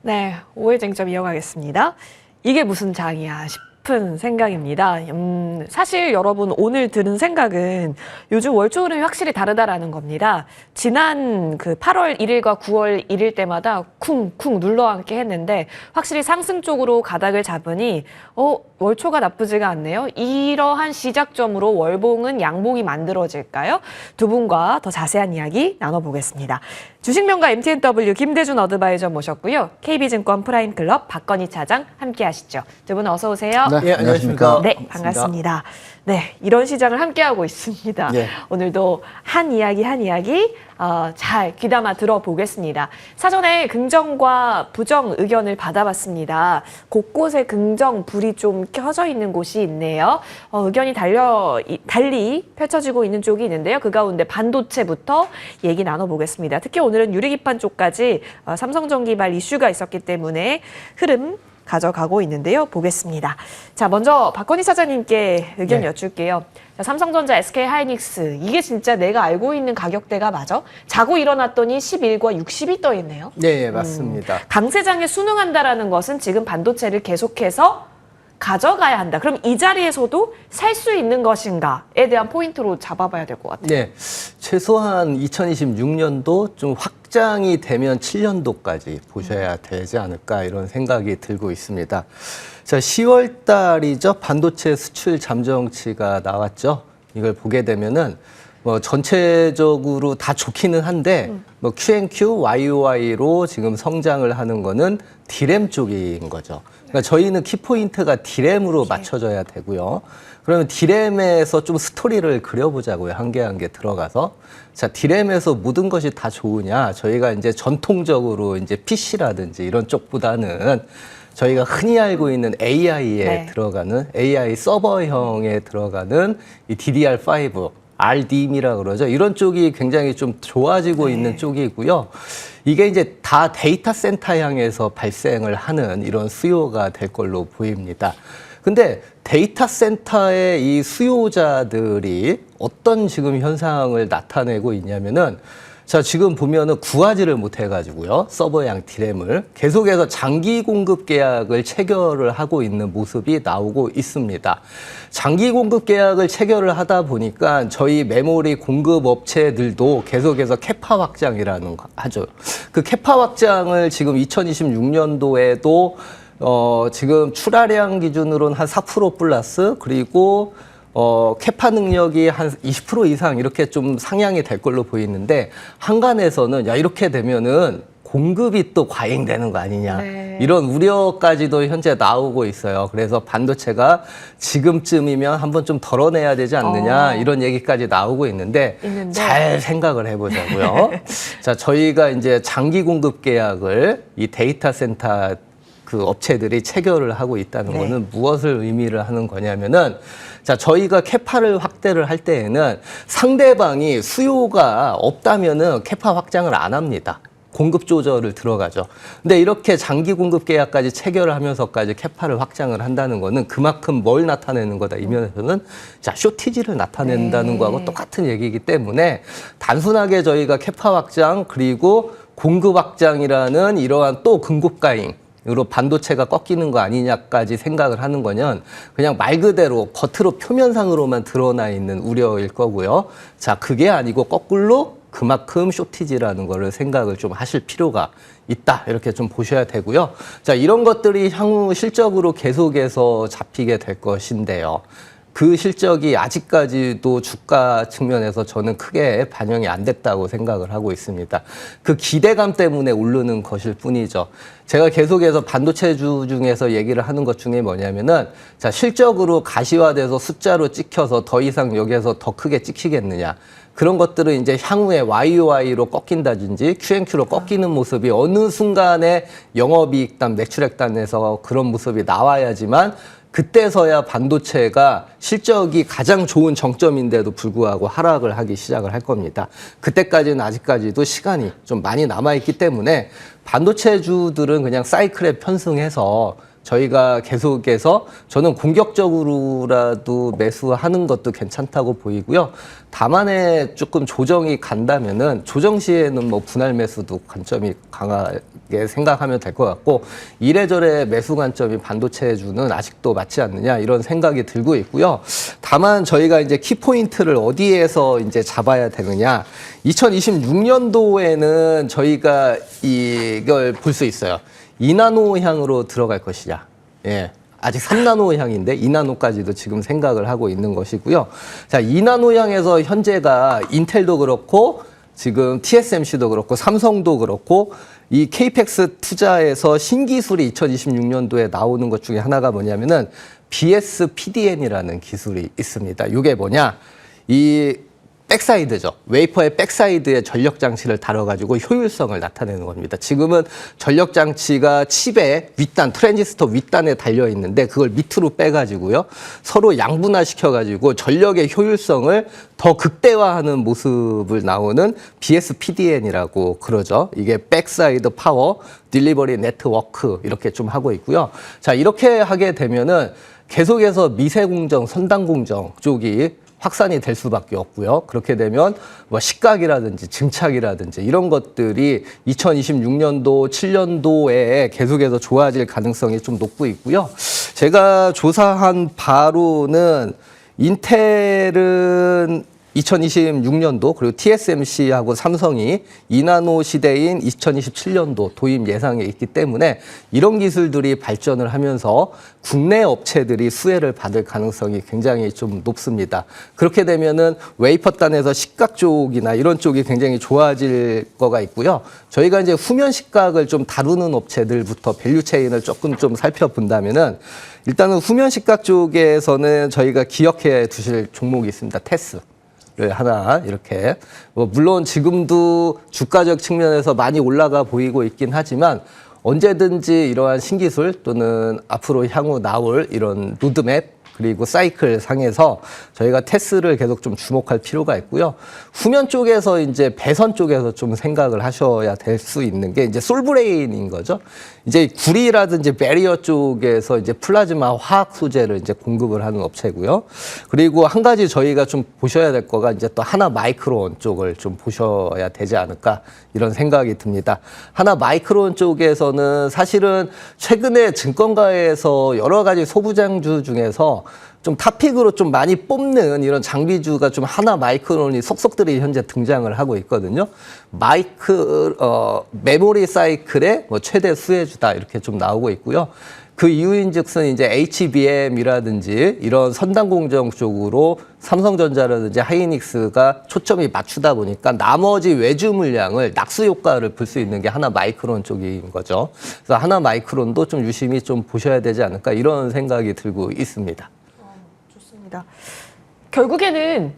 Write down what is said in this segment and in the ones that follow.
네, 오해 쟁점 이어가겠습니다. 이게 무슨 장이야 싶은 생각입니다. 사실 여러분 오늘 들은 생각은 요즘 월초 흐름이 확실히 다르다라는 겁니다. 지난 그 8월 1일과 9월 1일 때마다 쿵쿵 눌러앉게 했는데 확실히 상승 쪽으로 가닥을 잡으니 월초가 나쁘지가 않네요. 이러한 시작점으로 월봉은 양봉이 만들어질까요? 두 분과 더 자세한 이야기 나눠보겠습니다. 주식명가 MTNW 김대준 어드바이저 모셨고요. KB증권 프라임클럽 박건희 차장 함께 하시죠. 두 분 어서 오세요. 네, 안녕하십니까. 네, 반갑습니다. 네, 이런 시장을 함께하고 있습니다. 네. 오늘도 한 이야기 잘 귀담아 들어보겠습니다. 사전에 긍정과 부정 의견을 받아봤습니다. 곳곳에 긍정 불이 좀 켜져 있는 곳이 있네요. 의견이 달리 펼쳐지고 있는 쪽이 있는데요. 그 가운데 반도체부터 얘기 나눠보겠습니다. 특히 오늘은 유리기판 쪽까지 삼성전기발 이슈가 있었기 때문에 흐름 가져가고 있는데요. 보겠습니다. 자, 먼저 박건희 사장님께 의견 여쭐게요. 자, 삼성전자, SK하이닉스 이게 진짜 내가 알고 있는 가격대가 맞아? 자고 일어났더니 11과 60이 떠 있네요. 네, 맞습니다. 강세장에 순응한다라는 것은 지금 반도체를 계속해서 가져가야 한다. 그럼 이 자리에서도 살 수 있는 것인가에 대한 포인트로 잡아봐야 될 것 같아요. 네, 최소한 2026년도 좀 확장이 되면 7년도까지 보셔야 되지 않을까 이런 생각이 들고 있습니다. 자, 10월 달이죠. 반도체 수출 잠정치가 나왔죠. 이걸 보게 되면은 전체적으로 다 좋기는 한데 QNQ, YOY로 지금 성장을 하는 거는 D램 쪽인 거죠. 그러니까 저희는 키포인트가 D램으로 맞춰져야 되고요. 그러면 D램에서 좀 스토리를 그려보자고요. 한 개 한 개 들어가서. 자, D램에서 모든 것이 다 좋으냐? 저희가 이제 전통적으로 이제 PC라든지 이런 쪽보다는 저희가 흔히 알고 있는 AI에 들어가는 AI 서버형에 들어가는 이 DDR5 RDIM이라고 그러죠. 이런 쪽이 굉장히 좀 좋아지고 있는 쪽이고요. 이게 이제 다 데이터 센터 향해서 발생을 하는 이런 수요가 될 걸로 보입니다. 근데 데이터 센터의 이 수요자들이 어떤 지금 현상을 나타내고 있냐면은 자, 지금 보면은 구하지를 못해가지고요. 서버양 D램을 계속해서 장기 공급 계약을 체결을 하고 있는 모습이 나오고 있습니다. 장기 공급 계약을 체결을 하다 보니까 저희 메모리 공급 업체들도 계속해서 캐파 확장이라는 거 하죠. 그 캐파 확장을 지금 2026년도에도 지금 출하량 기준으로는 한 4% 플러스 그리고 캐파 능력이 한 20% 이상 이렇게 좀 상향이 될 걸로 보이는데 한간에서는 야 이렇게 되면은 공급이 또 과잉되는 거 아니냐 이런 우려까지도 현재 나오고 있어요. 그래서 반도체가 지금쯤이면 한번 좀 덜어내야 되지 않느냐 이런 얘기까지 나오고 있는데 잘 생각을 해보자고요. 자, 저희가 이제 장기 공급 계약을 이 데이터 센터 그 업체들이 체결을 하고 있다는 거는 무엇을 의미를 하는 거냐면은 자, 저희가 캐파를 확대를 할 때에는 상대방이 수요가 없다면은 캐파 확장을 안 합니다. 공급 조절을 들어가죠. 근데 이렇게 장기 공급 계약까지 체결을 하면서까지 캐파를 확장을 한다는 거는 그만큼 뭘 나타내는 거다. 이 면에서는 자, 쇼티지를 나타낸다는 거하고 똑같은 얘기이기 때문에 단순하게 저희가 캐파 확장 그리고 공급 확장이라는 이러한 또 근고가잉 으로 반도체가 꺾이는 거 아니냐까지 생각을 하는 거는 그냥 말 그대로 겉으로 표면상으로만 드러나 있는 우려일 거고요. 자, 그게 아니고 거꾸로 그만큼 쇼티지라는 거를 생각을 좀 하실 필요가 있다. 이렇게 좀 보셔야 되고요. 자, 이런 것들이 향후 실적으로 계속해서 잡히게 될 것인데요. 그 실적이 아직까지도 주가 측면에서 저는 크게 반영이 안 됐다고 생각을 하고 있습니다. 그 기대감 때문에 오르는 것일 뿐이죠. 제가 계속해서 반도체주 중에서 얘기를 하는 것 중에 뭐냐면은 자, 실적으로 가시화돼서 숫자로 찍혀서 더 이상 여기에서 더 크게 찍히겠느냐. 그런 것들은 이제 향후에 YOY로 꺾인다든지 QNQ로 꺾이는 모습이 어느 순간에 영업이익단, 매출액단에서 그런 모습이 나와야지만 그때서야 반도체가 실적이 가장 좋은 정점인데도 불구하고 하락을 하기 시작을 할 겁니다. 그때까지는 아직까지도 시간이 좀 많이 남아있기 때문에 반도체주들은 그냥 사이클에 편승해서 저희가 계속해서 저는 공격적으로라도 매수하는 것도 괜찮다고 보이고요. 다만에 조금 조정이 간다면은 조정 시에는 뭐 분할 매수도 관점이 강하게 생각하면 될 것 같고 이래저래 매수 관점이 반도체주는 아직도 맞지 않느냐 이런 생각이 들고 있고요. 다만 저희가 이제 키포인트를 어디에서 이제 잡아야 되느냐 2026년도에는 저희가 이걸 볼 수 있어요. 2나노 향으로 들어갈 것이냐. 예. 아직 3나노 향인데 2나노까지도 지금 생각을 하고 있는 것이고요. 자, 2나노 향에서 현재가 인텔도 그렇고 지금 TSMC도 그렇고 삼성도 그렇고 이 케이펙스 투자에서 신기술이 2026년도에 나오는 것 중에 하나가 뭐냐면은 BSPDN이라는 기술이 있습니다. 이게 뭐냐? 이 백사이드죠. 웨이퍼의 백사이드의 전력 장치를 다뤄가지고 효율성을 나타내는 겁니다. 지금은 전력 장치가 칩의 윗단, 트랜지스터 윗단에 달려 있는데 그걸 밑으로 빼가지고요. 서로 양분화 시켜가지고 전력의 효율성을 더 극대화하는 모습을 나오는 BSPDN이라고 그러죠. 이게 백사이드 파워 딜리버리 네트워크 이렇게 좀 하고 있고요. 자, 이렇게 하게 되면은 계속해서 미세 공정, 선단 공정 쪽이 확산이 될 수밖에 없고요. 그렇게 되면 뭐 식각이라든지 증착이라든지 이런 것들이 2026년도, 7년도에 계속해서 좋아질 가능성이 좀 높고 있고요. 제가 조사한 바로는 인텔은 2026년도 그리고 TSMC하고 삼성이 2나노 시대인 2027년도 도입 예상에 있기 때문에 이런 기술들이 발전을 하면서 국내 업체들이 수혜를 받을 가능성이 굉장히 좀 높습니다. 그렇게 되면은 웨이퍼단에서 식각 쪽이나 이런 쪽이 굉장히 좋아질 거가 있고요. 저희가 이제 후면 식각을 좀 다루는 업체들부터 밸류 체인을 조금 좀 살펴본다면은 일단은 후면 식각 쪽에서는 저희가 기억해 두실 종목이 있습니다. 테스. 하나 이렇게 물론 지금도 주가적 측면에서 많이 올라가 보이고 있긴 하지만 언제든지 이러한 신기술 또는 앞으로 향후 나올 이런 로드맵 그리고 사이클 상에서 저희가 테스를 계속 좀 주목할 필요가 있고요. 후면 쪽에서 이제 배선 쪽에서 좀 생각을 하셔야 될 수 있는 게 이제 솔브레인인 거죠. 이제 구리라든지 배리어 쪽에서 이제 플라즈마 화학 소재를 이제 공급을 하는 업체고요. 그리고 한 가지 저희가 좀 보셔야 될 거가 이제 또 하나 마이크론 쪽을 좀 보셔야 되지 않을까 이런 생각이 듭니다. 하나 마이크론 쪽에서는 사실은 최근에 증권가에서 여러 가지 소부장주 중에서 좀 탑픽으로 좀 많이 뽑는 이런 장비주가 좀 하나 마이크론이 속속들이 현재 등장을 하고 있거든요. 메모리 사이클의 뭐 최대 수혜주다 이렇게 좀 나오고 있고요. 그 이유인즉슨 이제 HBM이라든지 이런 선단 공정 쪽으로 삼성전자라든지 하이닉스가 초점이 맞추다 보니까 나머지 외주 물량을 낙수 효과를 볼 수 있는 게 하나 마이크론 쪽인 거죠. 그래서 하나 마이크론도 좀 유심히 좀 보셔야 되지 않을까 이런 생각이 들고 있습니다. 좋습니다. 결국에는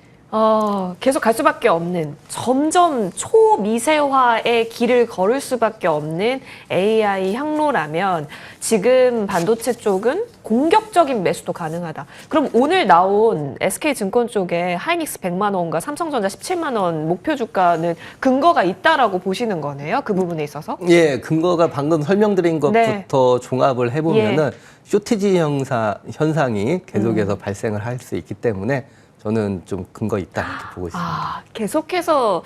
계속 갈 수밖에 없는 점점 초미세화의 길을 걸을 수밖에 없는 AI 향로라면 지금 반도체 쪽은 공격적인 매수도 가능하다. 그럼 오늘 나온 SK증권 쪽에 하이닉스 100만 원과 삼성전자 17만 원 목표 주가는 근거가 있다라고 보시는 거네요. 그 부분에 있어서. 예, 근거가 방금 설명드린 것부터 네. 종합을 해보면은 쇼티지 현상이 계속해서 발생을 할 수 있기 때문에 저는 좀 근거 있다 이렇게 보고 있습니다. 계속해서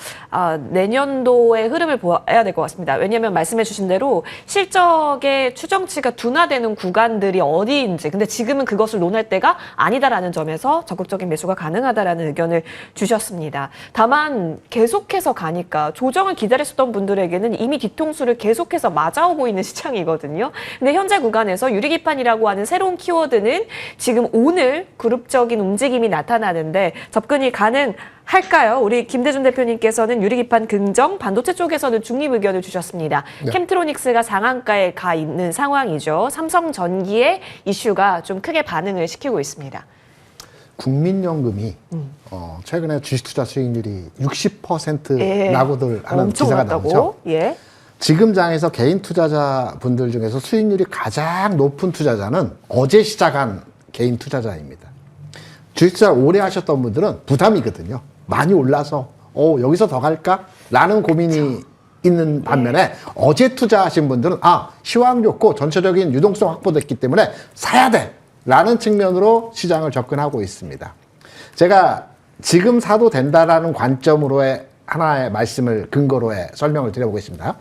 내년도의 흐름을 봐야 될 것 같습니다. 왜냐하면 말씀해 주신 대로 실적의 추정치가 둔화되는 구간들이 어디인지 근데 지금은 그것을 논할 때가 아니다라는 점에서 적극적인 매수가 가능하다라는 의견을 주셨습니다. 다만 계속해서 가니까 조정을 기다렸었던 분들에게는 이미 뒤통수를 계속해서 맞아오고 있는 시장이거든요. 근데 현재 구간에서 유리기판이라고 하는 새로운 키워드는 지금 오늘 그룹적인 움직임이 나타나는 접근이 가능할까요? 우리 김대중 대표님께서는 유리기판 긍정, 반도체 쪽에서는 중립 의견을 주셨습니다. 네. 캠트로닉스가 상한가에 가 있는 상황이죠. 삼성전기의 이슈가 좀 크게 반응을 시키고 있습니다. 국민연금이 최근에 주식투자 수익률이 60% 예, 나고들 하는 기사가 엄청났다고? 나오죠. 예. 지금 장에서 개인 투자자분들 중에서 수익률이 가장 높은 투자자는 어제 시작한 개인 투자자입니다. 주식투자 오래 하셨던 분들은 부담이거든요. 많이 올라서 여기서 더 갈까? 라는 고민이 있는 반면에 어제 투자하신 분들은 시황 좋고 전체적인 유동성 확보됐기 때문에 사야 돼라는 측면으로 시장을 접근하고 있습니다. 제가 지금 사도 된다라는 관점으로의 하나의 말씀을 근거로의 설명을 드려보겠습니다.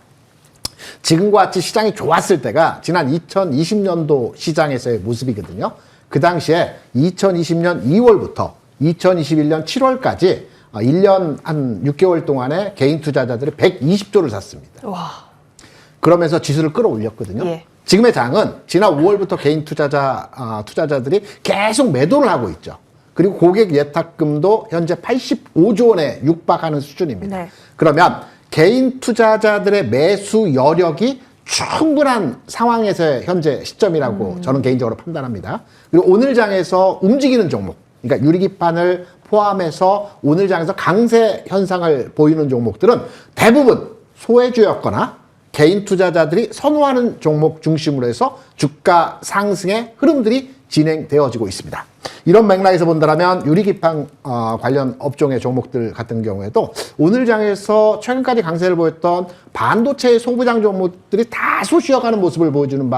지금과 같이 시장이 좋았을 때가 지난 2020년도 시장에서의 모습이거든요. 그 당시에 2020년 2월부터 2021년 7월까지 1년 한 6개월 동안에 개인 투자자들이 120조를 샀습니다. 와. 그러면서 지수를 끌어올렸거든요. 예. 지금의 장은 지난 5월부터 개인 투자자들이 계속 매도를 하고 있죠. 그리고 고객 예탁금도 현재 85조 원에 육박하는 수준입니다. 네. 그러면 개인 투자자들의 매수 여력이 충분한 상황에서의 현재 시점이라고 저는 개인적으로 판단합니다. 그리고 오늘 장에서 움직이는 종목, 그러니까 유리기판을 포함해서 오늘 장에서 강세 현상을 보이는 종목들은 대부분 소외주였거나 개인 투자자들이 선호하는 종목 중심으로 해서 주가 상승의 흐름들이 진행되어지고 있습니다. 이런 맥락에서 본다면 유리기판 관련 업종의 종목들 같은 경우에도 오늘 장에서 최근까지 강세를 보였던 반도체 소부장 종목들이 다소 쉬어가는 모습을 보여주는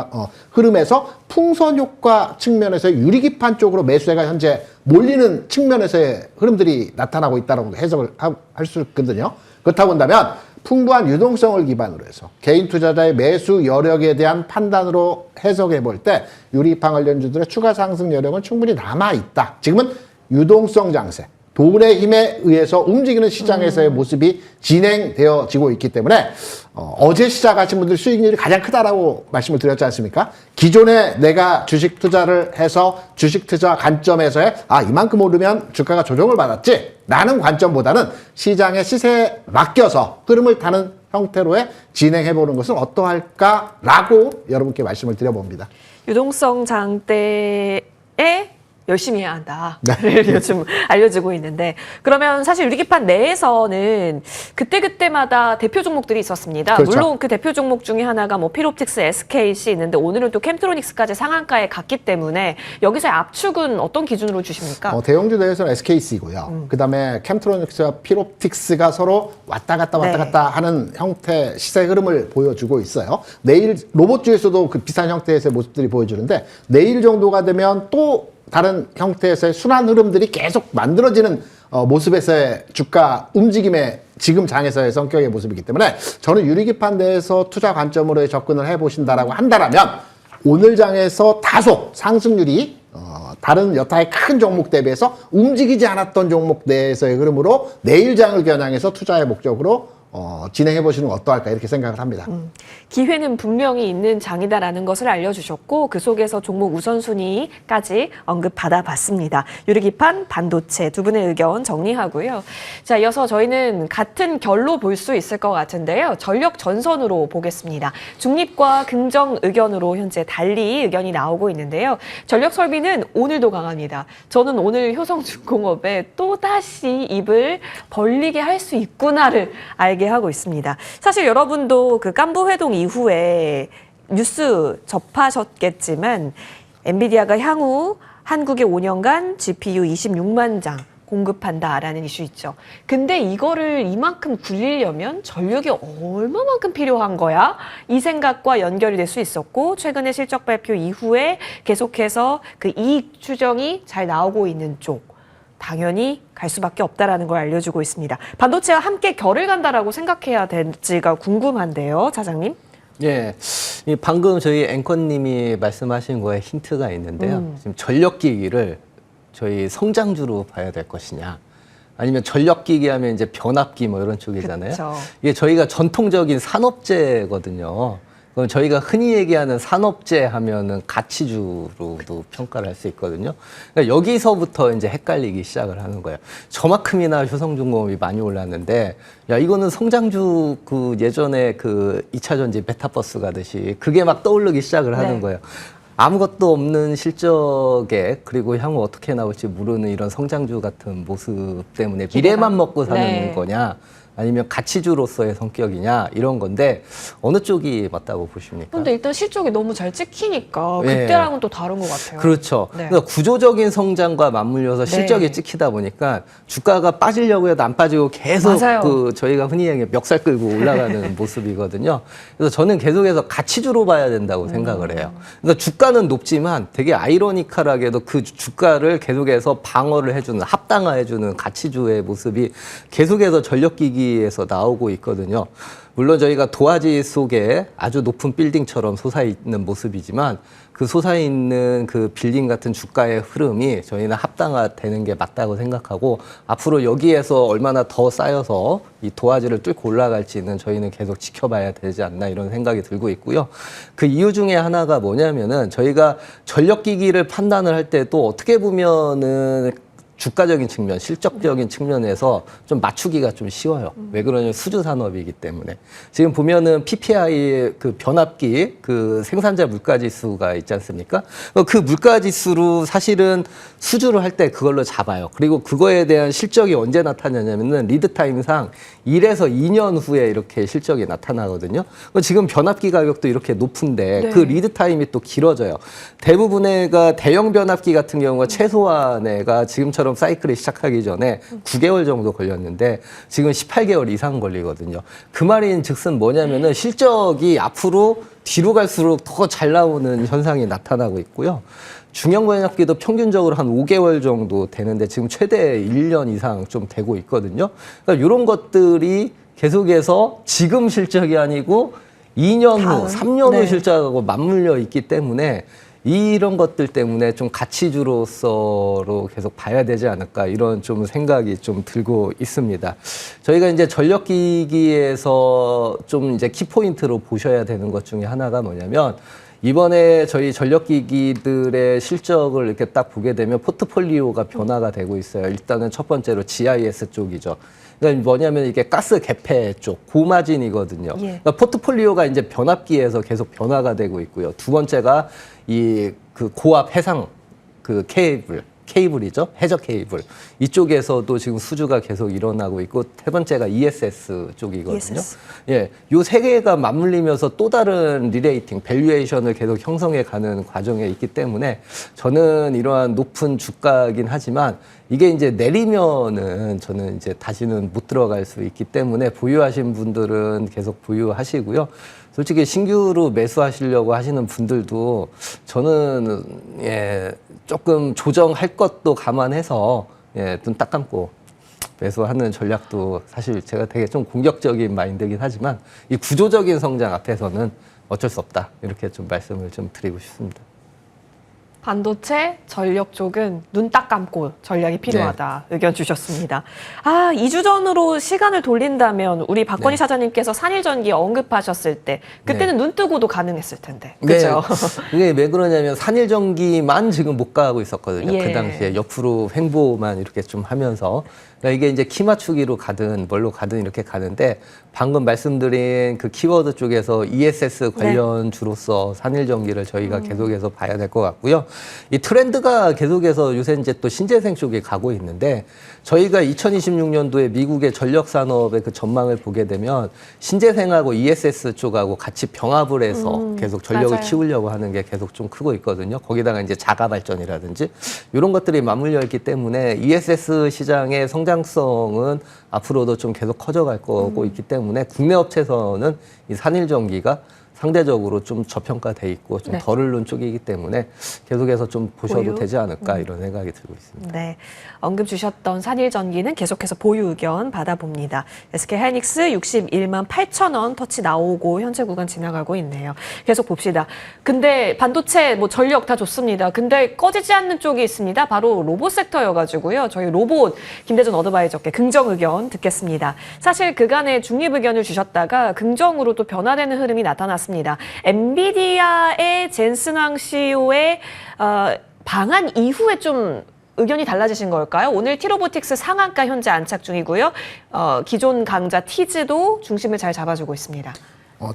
흐름에서 풍선 효과 측면에서의 유리기판 쪽으로 매수세가 현재 몰리는 측면에서의 흐름들이 나타나고 있다고 해석을 할 수 있거든요. 그렇다 본다면 풍부한 유동성을 기반으로 해서 개인 투자자의 매수 여력에 대한 판단으로 해석해 볼 때 유리기판 관련주들의 추가 상승 여력은 충분히 남아있다. 지금은 유동성 장세, 돈의 힘에 의해서 움직이는 시장에서의 모습이 진행되어지고 있기 때문에 어제 시작하신 분들 수익률이 가장 크다라고 말씀을 드렸지 않습니까? 기존에 내가 주식 투자를 해서 주식 투자 관점에서의 이만큼 오르면 주가가 조정을 받았지 라는 관점보다는 시장의 시세에 맡겨서 흐름을 타는 형태로의 진행해보는 것은 어떠할까라고 여러분께 말씀을 드려봅니다. 유동성 장대에 열심히 해야 한다를 요즘 알려지고 있는데, 그러면 사실 유리기판 내에서는 그때그때마다 대표 종목들이 있었습니다. 그렇죠. 물론 그 대표 종목 중에 하나가 뭐 피롭틱스, SKC 있는데 오늘은 또 캠트로닉스까지 상한가에 갔기 때문에 여기서의 압축은 어떤 기준으로 주십니까? 대형주 내에서는 SKC고요. 그다음에 캠트로닉스와 피롭틱스가 서로 왔다 갔다 하는 형태 시세 흐름을 보여주고 있어요. 내일 로봇주에서도 그 비슷한 형태에서의 모습들이 보여주는데 내일 정도가 되면 또 다른 형태에서의 순환 흐름들이 계속 만들어지는 모습에서의 주가 움직임의 지금 장에서의 성격의 모습이기 때문에 저는 유리기판 내에서 투자 관점으로 접근을 해보신다라고 한다면 오늘 장에서 다소 상승률이 다른 여타의 큰 종목 대비해서 움직이지 않았던 종목 내에서의 흐름으로 내일 장을 겨냥해서 투자의 목적으로 진행해 보시는 건 어떠할까 이렇게 생각을 합니다. 기회는 분명히 있는 장이다라는 것을 알려주셨고 그 속에서 종목 우선순위까지 언급받아 봤습니다. 유리기판, 반도체 두 분의 의견 정리하고요. 자, 이어서 저희는 같은 결로 볼 수 있을 것 같은데요. 전력 전선으로 보겠습니다. 중립과 긍정 의견으로 현재 달리 의견이 나오고 있는데요. 전력 설비는 오늘도 강합니다. 저는 오늘 효성중공업에 또다시 입을 벌리게 할 수 있구나를 알게 하고 있습니다. 사실 여러분도 그 깐부 회동 이후에 뉴스 접하셨겠지만 엔비디아가 향후 한국에 5년간 GPU 26만 장 공급한다라는 이슈 있죠. 근데 이거를 이만큼 굴리려면 전력이 얼마만큼 필요한 거야? 이 생각과 연결이 될 수 있었고 최근에 실적 발표 이후에 계속해서 그 이익 추정이 잘 나오고 있는 쪽 당연히 갈 수밖에 없다라는 걸 알려주고 있습니다. 반도체와 함께 결을 간다라고 생각해야 될지가 궁금한데요, 차장님. 예, 방금 저희 앵커님이 말씀하신 거에 힌트가 있는데요. 지금 전력기기를 저희 성장주로 봐야 될 것이냐, 아니면 전력기기 하면 이제 변압기 뭐 이런 쪽이잖아요. 그쵸. 이게 저희가 전통적인 산업재거든요. 그럼 저희가 흔히 얘기하는 산업재 하면은 가치주로도 평가를 할 수 있거든요. 그러니까 여기서부터 이제 헷갈리기 시작을 하는 거예요. 저만큼이나 효성중공업이 많이 올랐는데, 야, 이거는 성장주 그 예전에 그 2차 전지 메타버스 가듯이 그게 막 떠오르기 시작을 하는 거예요. 아무것도 없는 실적에 그리고 향후 어떻게 나올지 모르는 이런 성장주 같은 모습 때문에 미래만 먹고 사는 거냐. 아니면 가치주로서의 성격이냐 이런 건데 어느 쪽이 맞다고 보십니까? 근데 일단 실적이 너무 잘 찍히니까 네. 그때랑은 또 다른 것 같아요. 그렇죠. 네. 그러니까 구조적인 성장과 맞물려서 실적이 네. 찍히다 보니까 주가가 빠지려고 해도 안 빠지고 계속 맞아요. 그 저희가 흔히 얘기하는 멱살 끌고 올라가는 모습이거든요. 그래서 저는 계속해서 가치주로 봐야 된다고 생각을 해요. 그러니까 주가는 높지만 되게 아이러니컬하게도 그 주가를 계속해서 방어를 해주는 합당화해주는 가치주의 모습이 계속해서 전력기기에서 나오고 있거든요. 물론 저희가 도화지 속에 아주 높은 빌딩처럼 솟아있는 모습이지만 그 솟아있는 그 빌딩 같은 주가의 흐름이 저희는 합당화되는 게 맞다고 생각하고 앞으로 여기에서 얼마나 더 쌓여서 이 도화지를 뚫고 올라갈지는 저희는 계속 지켜봐야 되지 않나 이런 생각이 들고 있고요. 그 이유 중에 하나가 뭐냐면은 저희가 전력기기를 판단을 할 때도 어떻게 보면은 주가적인 측면, 실적적인 측면에서 좀 맞추기가 좀 쉬워요. 왜 그러냐면 수주 산업이기 때문에. 지금 보면은 PPI 그 변압기 그 생산자 물가 지수가 있지 않습니까? 그 물가 지수로 사실은 수주를 할 때 그걸로 잡아요. 그리고 그거에 대한 실적이 언제 나타나냐면은 리드 타임상 1에서 2년 후에 이렇게 실적이 나타나거든요. 지금 변압기 가격도 이렇게 높은데 네. 그 리드 타임이 또 길어져요. 대부분의 대형 변압기 같은 경우가 최소한에가 지금처럼 사이클이 시작하기 전에 9개월 정도 걸렸는데 지금 18개월 이상 걸리거든요. 그 말인 즉슨 뭐냐면은 실적이 앞으로 뒤로 갈수록 더 잘 나오는 현상이 나타나고 있고요. 중형 변압기도 평균적으로 한 5개월 정도 되는데 지금 최대 1년 이상 좀 되고 있거든요. 그러니까 이런 것들이 계속해서 지금 실적이 아니고 2년 후, 3년 후 네. 실적하고 맞물려 있기 때문에 이런 것들 때문에 좀 가치주로서로 계속 봐야 되지 않을까 이런 좀 생각이 좀 들고 있습니다. 저희가 이제 전력기기에서 좀 이제 키포인트로 보셔야 되는 것 중에 하나가 뭐냐면 이번에 저희 전력기기들의 실적을 이렇게 딱 보게 되면 포트폴리오가 변화가 되고 있어요. 일단은 첫 번째로 GIS 쪽이죠. 그러니까 뭐냐면 이게 가스 개폐 쪽 고마진이거든요. 예. 그러니까 포트폴리오가 이제 변압기에서 계속 변화가 되고 있고요. 두 번째가 이 그 고압 해상 그 케이블이죠. 해저 케이블. 이쪽에서도 지금 수주가 계속 일어나고 있고 세 번째가 ESS 쪽이거든요. ESS. 예. 요 세 개가 맞물리면서 또 다른 리레이팅, 밸류에이션을 계속 형성해 가는 과정에 있기 때문에 저는 이러한 높은 주가긴 하지만 이게 이제 내리면은 저는 이제 다시는 못 들어갈 수 있기 때문에 보유하신 분들은 계속 보유하시고요. 솔직히 신규로 매수하시려고 하시는 분들도 저는 조금 조정할 것도 감안해서 눈 딱 감고 매수하는 전략도 사실 제가 되게 좀 공격적인 마인드긴 하지만 이 구조적인 성장 앞에서는 어쩔 수 없다 이렇게 좀 말씀을 좀 드리고 싶습니다. 반도체, 전력 쪽은 눈 딱 감고 전략이 필요하다 의견 주셨습니다. 2주 전으로 시간을 돌린다면 우리 박건희 네. 사장님께서 산일전기 언급하셨을 때 그때는 눈 뜨고도 가능했을 텐데. 네. 그렇죠? 이게 왜 그러냐면 산일전기만 지금 못 가고 있었거든요. 예. 그 당시에 옆으로 횡보만 이렇게 좀 하면서 그러니까 이게 이제 키 맞추기로 가든 뭘로 가든 이렇게 가는데 방금 말씀드린 그 키워드 쪽에서 ESS 관련주로서 산일전기를 저희가 계속해서 봐야 될 것 같고요. 이 트렌드가 계속해서 요새 이제 또 신재생 쪽에 가고 있는데 저희가 2026년도에 미국의 전력 산업의 그 전망을 보게 되면 신재생하고 ESS 쪽하고 같이 병합을 해서 계속 전력을 맞아요. 키우려고 하는 게 계속 좀 크고 있거든요. 거기다가 이제 자가 발전이라든지 이런 것들이 맞물려 있기 때문에 ESS 시장의 성장성은 앞으로도 좀 계속 커져갈 거고 있기 때문에 국내 업체에서는 이 산일전기가 상대적으로 좀 저평가돼 있고 좀 네. 덜 오른 쪽이기 때문에 계속해서 좀 보셔도 보유? 되지 않을까 이런 생각이 들고 있습니다. 네, 언급 주셨던 산일전기는 계속해서 보유 의견 받아봅니다. SK하이닉스 61만 8천 원 터치 나오고 현재 구간 지나가고 있네요. 계속 봅시다. 근데 반도체, 뭐 전력 다 좋습니다. 근데 꺼지지 않는 쪽이 있습니다. 바로 로봇 섹터여가지고요. 저희 로봇 김대준 어드바이저께 긍정 의견 듣겠습니다. 사실 그간의 중립 의견을 주셨다가 긍정으로 또 변화되는 흐름이 나타났습니다. 엔비디아의 젠슨 황 CEO의 방한 이후에 좀 의견이 달라지신 걸까요? 오늘 T로보틱스 상한가 현재 안착 중이고요. 기존 강자 티즈도 중심을 잘 잡아주고 있습니다.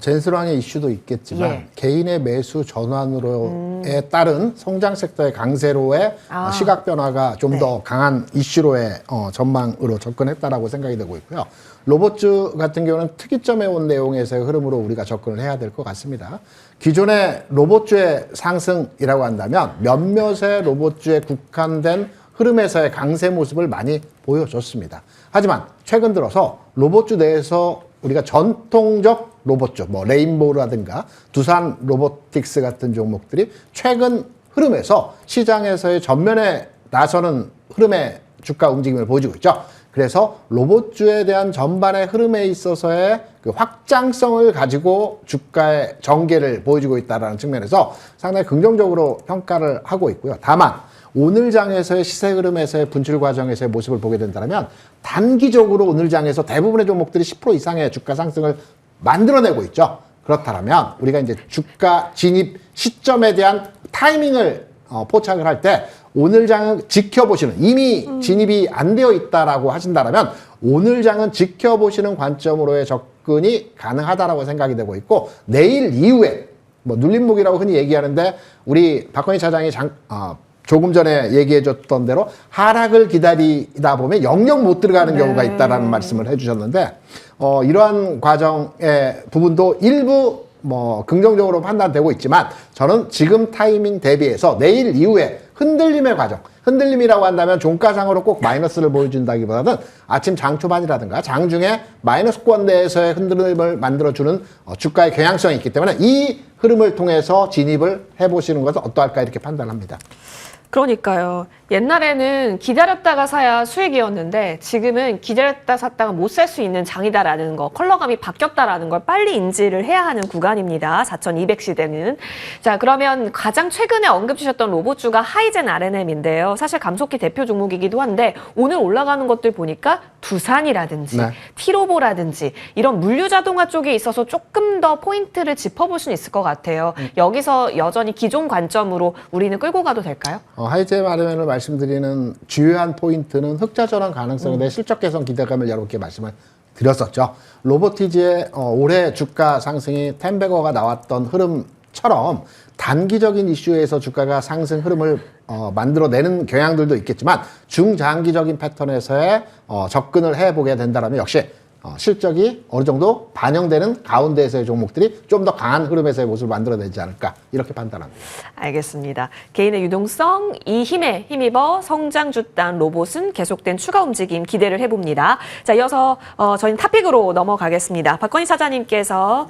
젠스랑의 이슈도 있겠지만 예. 개인의 매수 전환으로에 따른 성장 섹터의 강세로의 시각 변화가 좀 더 강한 이슈로의 전망으로 접근했다라고 생각이 되고 있고요. 로봇주 같은 경우는 특이점에 온 내용에서의 흐름으로 우리가 접근을 해야 될 것 같습니다. 기존의 로봇주의 상승이라고 한다면 몇몇의 로봇주에 국한된 흐름에서의 강세 모습을 많이 보여줬습니다. 하지만 최근 들어서 로봇주 내에서 우리가 전통적 로봇주, 뭐 레인보우라든가 두산 로보틱스 같은 종목들이 최근 흐름에서 시장에서의 전면에 나서는 흐름의 주가 움직임을 보여주고 있죠. 그래서 로봇주에 대한 전반의 흐름에 있어서의 그 확장성을 가지고 주가의 전개를 보여주고 있다는 측면에서 상당히 긍정적으로 평가를 하고 있고요. 다만 오늘 장에서의 시세 흐름에서의 분출 과정에서의 모습을 보게 된다면 단기적으로 오늘 장에서 대부분의 종목들이 10% 이상의 주가 상승을 만들어내고 있죠. 그렇다면 우리가 이제 주가 진입 시점에 대한 타이밍을 포착을 할 때 오늘 장은 지켜보시는, 이미 진입이 안 되어 있다라고 하신다면 오늘 장은 지켜보시는 관점으로의 접근이 가능하다라고 생각이 되고 있고, 내일 이후에 뭐 눌림목이라고 흔히 얘기하는데 우리 박건희 차장이 조금 전에 얘기해줬던 대로 하락을 기다리다 보면 영영 못 들어가는 경우가 있다라는 말씀을 해주셨는데, 이러한 과정의 부분도 일부 뭐 긍정적으로 판단되고 있지만 저는 지금 타이밍 대비해서 내일 이후에 흔들림의 과정, 흔들림이라고 한다면 종가상으로 꼭 마이너스를 보여준다기보다는 아침 장 초반이라든가 장중에 마이너스권 내에서의 흔들림을 만들어주는 주가의 경향성이 있기 때문에 이 흐름을 통해서 진입을 해보시는 것은 어떠할까 이렇게 판단합니다. 그러니까요. 옛날에는 기다렸다가 사야 수익이었는데 지금은 기다렸다 샀다가 못 살 수 있는 장이다라는 거, 컬러감이 바뀌었다라는 걸 빨리 인지를 해야 하는 구간입니다. 4200시대는. 자, 그러면 가장 최근에 언급 주셨던 로봇주가 하이젠 R&M인데요. 사실 감속기 대표 종목이기도 한데 오늘 올라가는 것들 보니까 두산이라든지 티로보라든지 이런 물류자동화 쪽에 있어서 조금 더 포인트를 짚어볼 수는 있을 것 같아요. 여기서 여전히 기존 관점으로 우리는 끌고 가도 될까요? 하이젠 R&M을 말씀드리는 주요한 포인트는 흑자 전환 가능성에 대해 실적 개선 기대감을 여러분께 말씀을 드렸었죠. 로보티지의 올해 주가 상승이 텐베거가 나왔던 흐름처럼 단기적인 이슈에서 주가가 상승 흐름을 만들어내는 경향들도 있겠지만 중장기적인 패턴에서의 접근을 해보게 된다면 역시 실적이 어느 정도 반영되는 가운데에서의 종목들이 좀 더 강한 흐름에서의 모습을 만들어내지 않을까 이렇게 판단합니다. 알겠습니다. 개인의 유동성, 이 힘에 힘입어 성장주 딴 로봇은 계속된 추가 움직임 기대를 해봅니다. 자, 이어서 저희는 탑픽으로 넘어가겠습니다. 박건희 사장님께서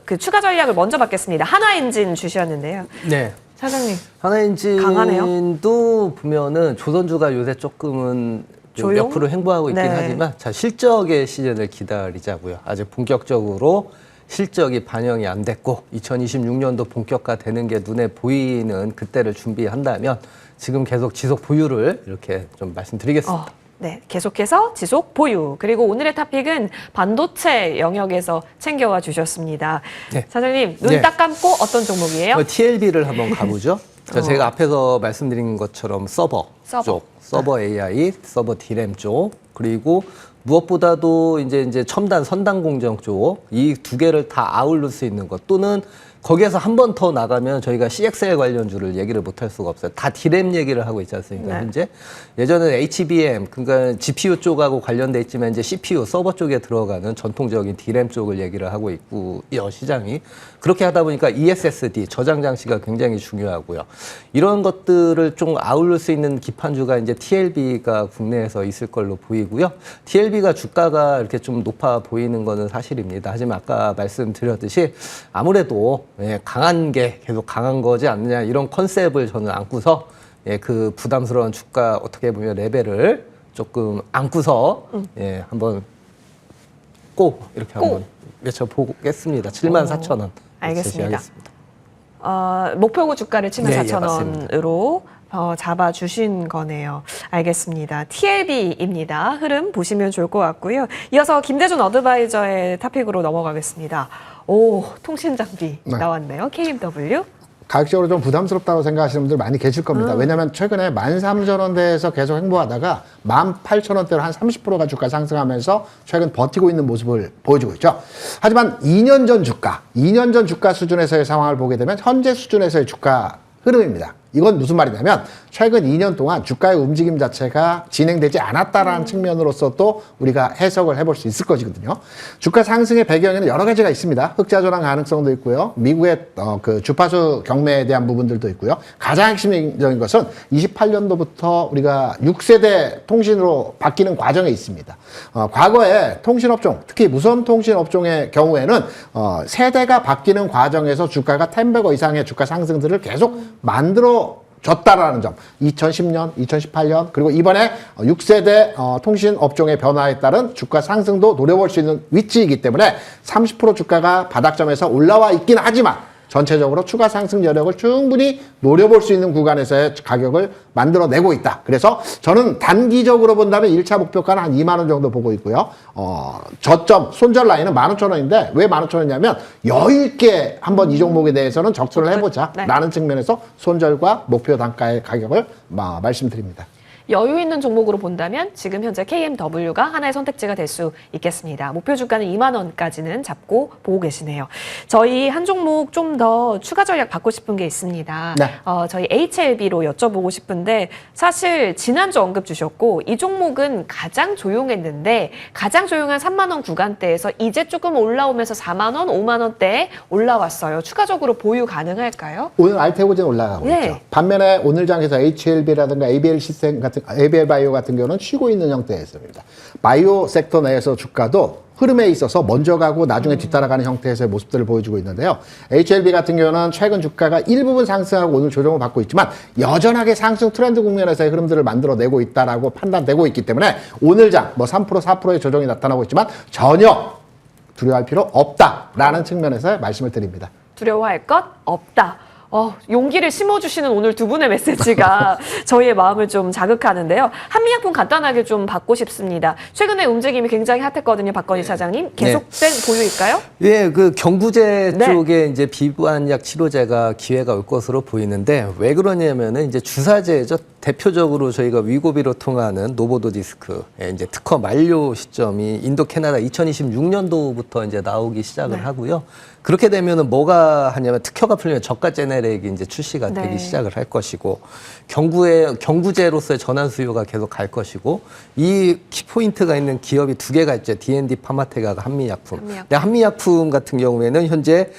그 추가 전략을 먼저 받겠습니다. 하나엔진 주셨는데요. 네. 사장님. 하나엔진도 강하네요. 보면은 조선주가 요새 조금은 좀 조용? 옆으로 횡보하고 있긴 네. 하지만 자, 실적의 시즌을 기다리자고요. 아직 본격적으로 실적이 반영이 안 됐고 2026년도 본격화되는 게 눈에 보이는 그때를 준비한다면 지금 계속 지속 보유를 이렇게 좀 말씀드리겠습니다. 네, 계속해서 지속 보유. 그리고 오늘의 탑픽은 반도체 영역에서 챙겨와 주셨습니다. 네. 사장님, 눈 네. 딱 감고 어떤 종목이에요? TLB를 한번 가보죠. 제가 앞에서 말씀드린 것처럼 서버 쪽, 서버 AI, 서버 D램 쪽, 그리고 무엇보다도 이제 첨단 선단 공정 쪽, 이 두 개를 다 아울릴 수 있는 것, 또는 거기에서 한 번 더 나가면 저희가 CXL 관련주를 얘기를 못 할 수가 없어요. 다 D램 얘기를 하고 있지 않습니까, 네. 현재? 예전에는 HBM, 그러니까 GPU 쪽하고 관련돼 있지만 이제 CPU, 서버 쪽에 들어가는 전통적인 D램 쪽을 얘기를 하고 있고요, 시장이. 그렇게 하다 보니까 ESSD, 저장 장치가 굉장히 중요하고요. 이런 것들을 좀 아울릴 수 있는 기판주가 이제 TLB가 국내에서 있을 걸로 보이고요. TLB가 주가가 이렇게 좀 높아 보이는 거는 사실입니다. 하지만 아까 말씀드렸듯이 아무래도 강한 게 계속 강한 거지 않느냐, 이런 컨셉을 저는 안고서 그 부담스러운 주가 어떻게 보면 레벨을 조금 안고서 한번 꼭 이렇게 한번 외쳐보겠습니다. 74,000원. 알겠습니다. 목표고 주가를 74,000원으로 잡아주신 거네요. 알겠습니다. TLB입니다. 흐름 보시면 좋을 것 같고요. 이어서 김대준 어드바이저의 탑픽으로 넘어가겠습니다. 오, 통신장비 나왔네요. KMW. 가격적으로 좀 부담스럽다고 생각하시는 분들 많이 계실 겁니다. 왜냐하면 최근에 13,000원대에서 계속 행보하다가 18,000원대로 한 30%가 주가 상승하면서 최근 버티고 있는 모습을 보여주고 있죠. 하지만 2년 전 주가 수준에서의 상황을 보게 되면 현재 수준에서의 주가 흐름입니다. 이건 무슨 말이냐면 최근 2년 동안 주가의 움직임 자체가 진행되지 않았다라는 측면으로서 또 우리가 해석을 해볼 수 있을 것이거든요. 주가 상승의 배경에는 여러 가지가 있습니다. 흑자 조정 가능성도 있고요. 미국의 그 주파수 경매에 대한 부분들도 있고요. 가장 핵심적인 것은 28년도부터 우리가 6세대 통신으로 바뀌는 과정에 있습니다. 과거에 통신업종, 특히 무선통신업종의 경우에는 세대가 바뀌는 과정에서 주가가 10배거 이상의 주가 상승들을 계속 만들어 줬다라는 점. 2010년, 2018년, 그리고 이번에 6세대 통신 업종의 변화에 따른 주가 상승도 노려볼 수 있는 위치이기 때문에 30% 주가가 바닥점에서 올라와 있긴 하지만 전체적으로 추가 상승 여력을 충분히 노려볼 수 있는 구간에서의 가격을 만들어내고 있다. 그래서 저는 단기적으로 본다면 1차 목표가는 한 2만 원 정도 보고 있고요. 저점, 손절 라인은 15,000원인데 왜 15,000원이냐면 여유 있게 한번 이 종목에 대해서는 접근을 해보자 라는 측면에서 손절과 목표 단가의 가격을 말씀드립니다. 여유 있는 종목으로 본다면 지금 현재 KMW가 하나의 선택지가 될 수 있겠습니다. 목표 주가는 2만 원까지는 잡고 보고 계시네요. 저희 한 종목 좀 더 추가 전략 받고 싶은 게 있습니다. 네. 저희 HLB로 여쭤보고 싶은데 사실 지난주 언급 주셨고 이 종목은 가장 조용했는데 가장 조용한 3만 원 구간대에서 이제 조금 올라오면서 4만 원, 5만 원대에 올라왔어요. 추가적으로 보유 가능할까요? 오늘 알테고젠 올라가고 네. 있죠. 반면에 오늘 장에서 HLB라든가 ABL 시스템 같은 ABL 바이오 같은 경우는 쉬고 있는 형태였습니다. 바이오 섹터 내에서 주가도 흐름에 있어서 먼저 가고 나중에 뒤따라가는 형태에서의 모습들을 보여주고 있는데요. HLB 같은 경우는 최근 주가가 일부분 상승하고 오늘 조정을 받고 있지만 여전하게 상승 트렌드 국면에서의 흐름들을 만들어내고 있다라고 판단되고 있기 때문에 오늘 장 3%, 4%의 조정이 나타나고 있지만 전혀 두려워할 필요 없다라는 측면에서 말씀을 드립니다. 두려워할 것 없다. 용기를 심어주시는 오늘 두 분의 메시지가 저희의 마음을 좀 자극하는데요. 한미약품 간단하게 좀 받고 싶습니다. 최근에 움직임이 굉장히 핫했거든요. 박건희 차장님. 계속된 보유일까요? 예, 그 경구제 네. 쪽에 이제 비부한약 치료제가 기회가 올 것으로 보이는데 왜 그러냐면은 이제 주사제죠. 대표적으로 저희가 위고비로 통하는 노보도디스크의 이제 특허 만료 시점이 인도, 캐나다 2026년도부터 이제 나오기 시작을 하고요. 그렇게 되면은 뭐가 하냐면 특허가 풀리면 저가 제네릭이 이제 출시가 되기 시작을 할 것이고 경구제로서의 전환 수요가 계속 갈 것이고 이 키포인트가 있는 기업이 두 개가 있죠. D&D 파마테가가 한미약품. 근데 한미약품 같은 경우에는 현재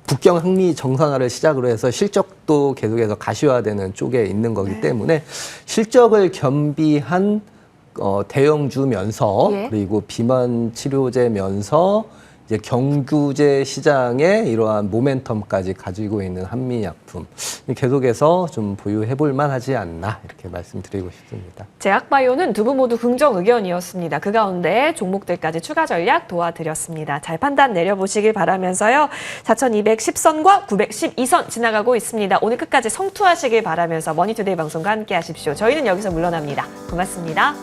북경 항미 정상화를 시작으로 해서 실적도 계속해서 가시화되는 쪽에 있는 거기 때문에 실적을 겸비한 대형주면서 그리고 비만 치료제면서 이제 경구제 시장에 이러한 모멘텀까지 가지고 있는 한미약품 계속해서 좀 보유해볼 만하지 않나 이렇게 말씀드리고 싶습니다. 제약바이오는 두 분 모두 긍정 의견이었습니다. 그 가운데 종목들까지 추가 전략 도와드렸습니다. 잘 판단 내려보시길 바라면서요. 4,210선과 912선 지나가고 있습니다. 오늘 끝까지 성투하시길 바라면서 머니투데이 방송과 함께 하십시오. 저희는 여기서 물러납니다. 고맙습니다.